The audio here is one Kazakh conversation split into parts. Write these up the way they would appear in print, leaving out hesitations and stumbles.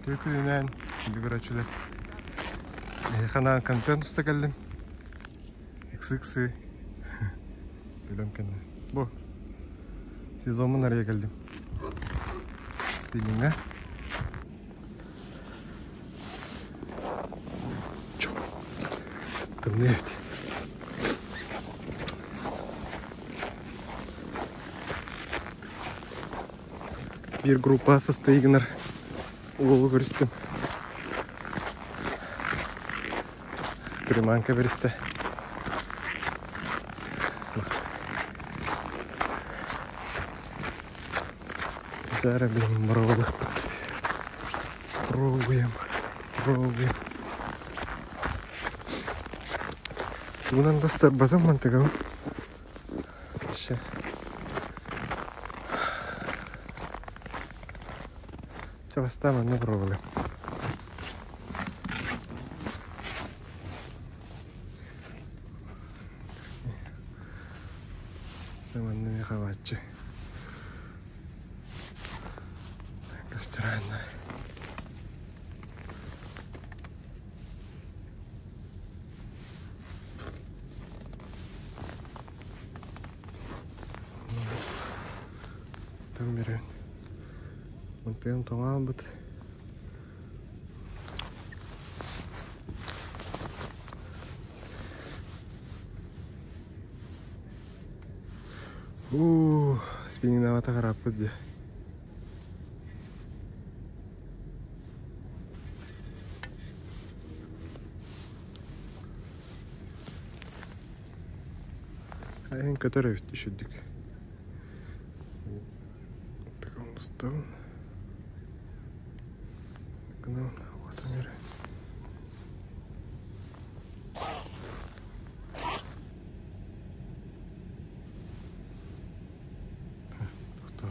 Tökünen bir açılı. Kanal kontent usta geldim. Iksı. Bilmem kendine. Bu. Sezonun nereye geldim? Spinning'e. Çok. Temniyet. Bir группа состоит угол версты. Приманка версты. Зараз, блин, бровых. Пробуем. Bundan da starbatım mantıklı. Şey. Çabastam ne problem. Zaman ne kavatçı. Gösteren. Там берем. Вот прям там абут. Спиннинг навата харап кылды. Ayın который düşürdük. Таком стол. Вот он.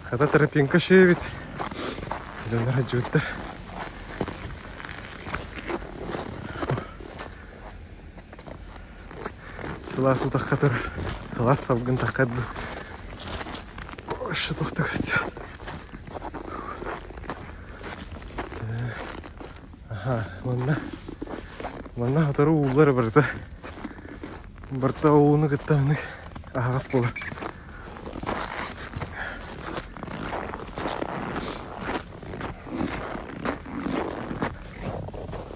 Хата тропинка шевит. Жанар жутта. Сыла сутах катыр. Лас салгын такадды. Ошы тоқты көстет. Аха, манна атары уылар барда. Барта уыны кыттамны ағас болар.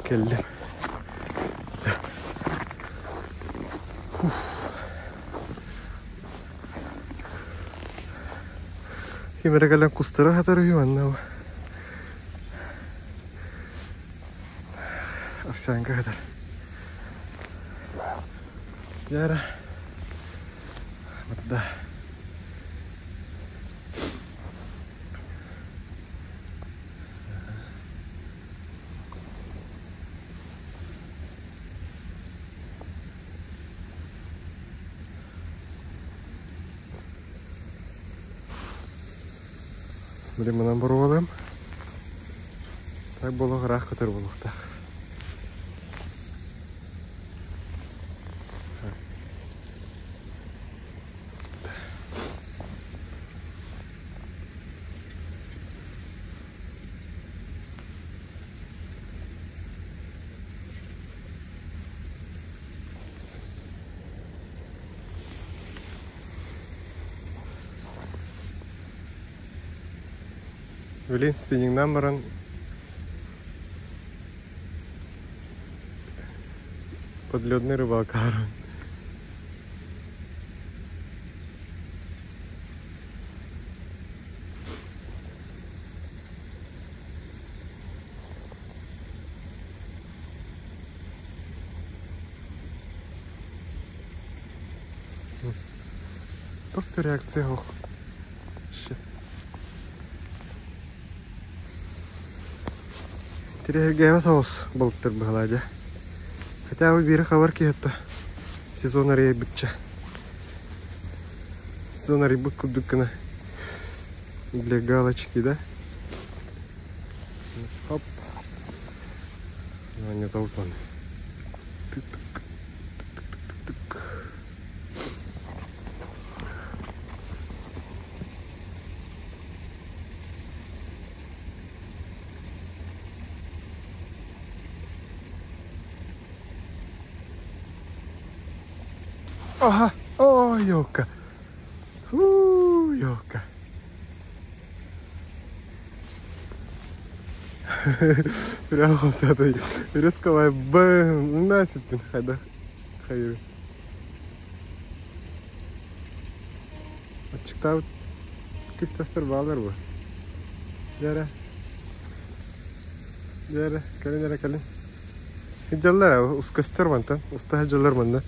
Geldim. Kimere gelen kustara hatarı yuvanna. Afşanga kadar. Yara. Madda. Мына мынан бұрып алам. Так болық рақ көтер болықтақ. Блин, спиннингнан баран подледный рыбак. Просто реакция. Тирегева соус болуптур быгалаja. Хотя бы бири хабар киетта. Сезон ария битче. Сезон ария бут кудуккана. Для галочки, да? Хоп. Но не толпан. Ага, о, елка. Елка. Прямо с этой рисковой бэм. Насипин, хайда. Хайыр. Açıkta küstahtar bağlar bu. Yara. Yara. Kalin yara kalin. Hicallar ya. Uskastar mantan. Usta hicallar mantan.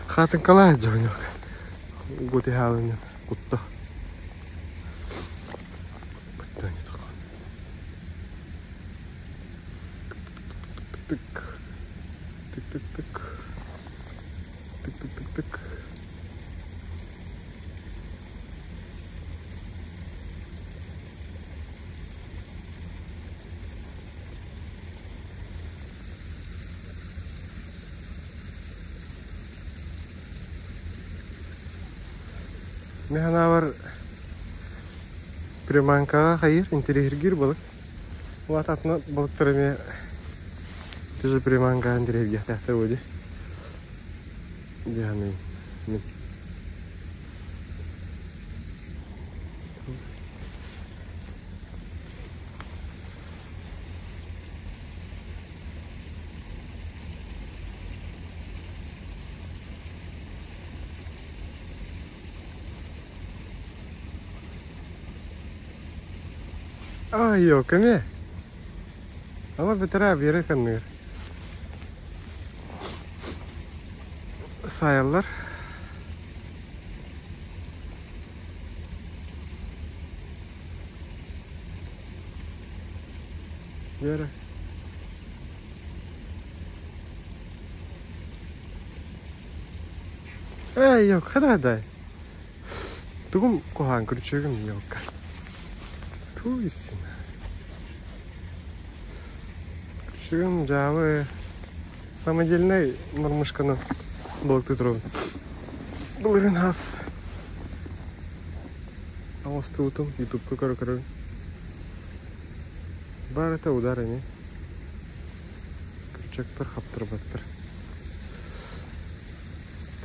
Hatın kala hicallar yok. Guti halin yok. Kutta. Kutta ne takon. Tık tık. Tık tık tık. Tık tık tık tık. Ne hana var приманка hayır interior gir balık. Bu atatna balıklarını тоже приманка interior gir tahta vodi. Yani ne? Ay yok ne? Ama beter abi yere kanıyor. Sayarlar. Yere. Ay yok hadi. Tugum kohan kırçıgım yok. Tu isim. Kırçıgım cevabı самодельный мормышканы балыкты тұрып. Бұл ірін аз. Ауысты ұтым, ютубқа көрі. Бар это удар әне. Күрчектер қаптыр баттыр.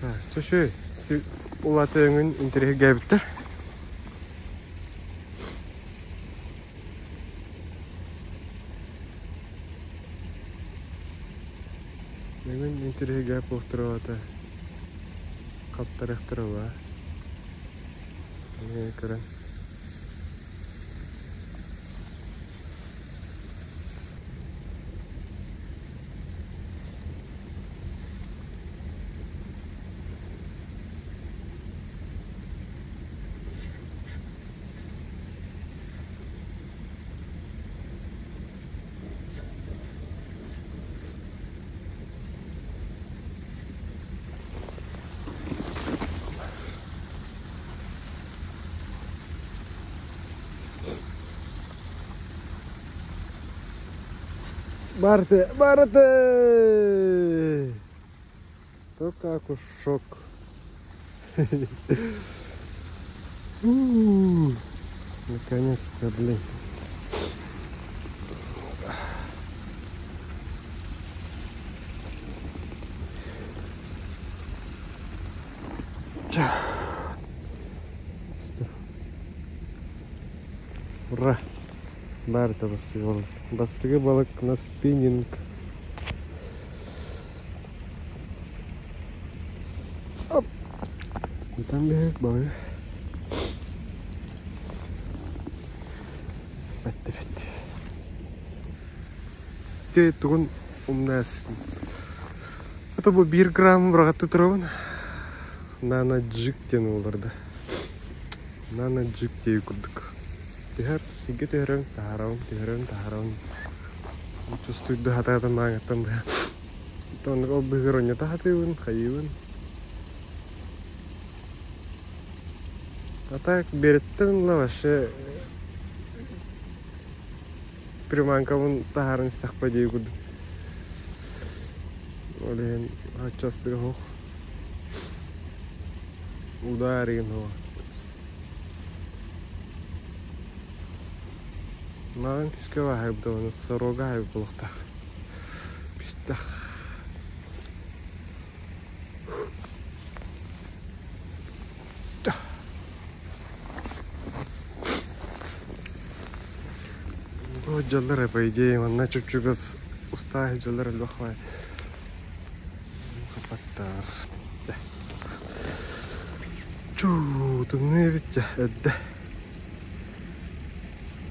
Так, чөші, улаты өңін интереге гәбіттір. Өңін интереге гәп оқтыры аты. Қаптар әқтірі ба. Не көрін. Барте! Только кушок. Наконец-то, блин. Ура! Барте бастығы. Бастығы балық на спиннинг. Оп! Там бегек балы. Бәтті. Те тұғын умнас. Это бұл 1 грамм бұрағатты тұрауын. Нана джик тені оларды. Нана джик тегі күрдік. Тихар, иге тихаран, тахаран. Чувствует да хата мага там. Тон обыгроня тахатывын, хайывын. А так береттен лаваше приманкавын тахарын стақпа дей күрді. Олен ачастығы хоқ. Ударыгын хоқ. Маған күшке вахайып да оны сорога хайып болықтақ. Вот джаллары, по идее, он на чуть-чуть устает джаллары лохвай. Капаттар. Чу, тут не видите, это.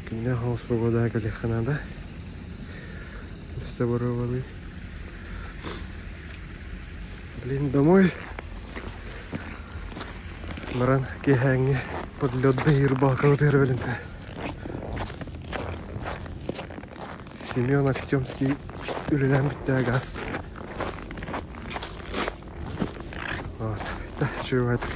Кимне хаус погода калихана, да? Воды. Блин, домой. Маран кеханги под лед да ирбака утырвелинте. Семен Актемский үлелен битте газ. Вот. Да, чего это?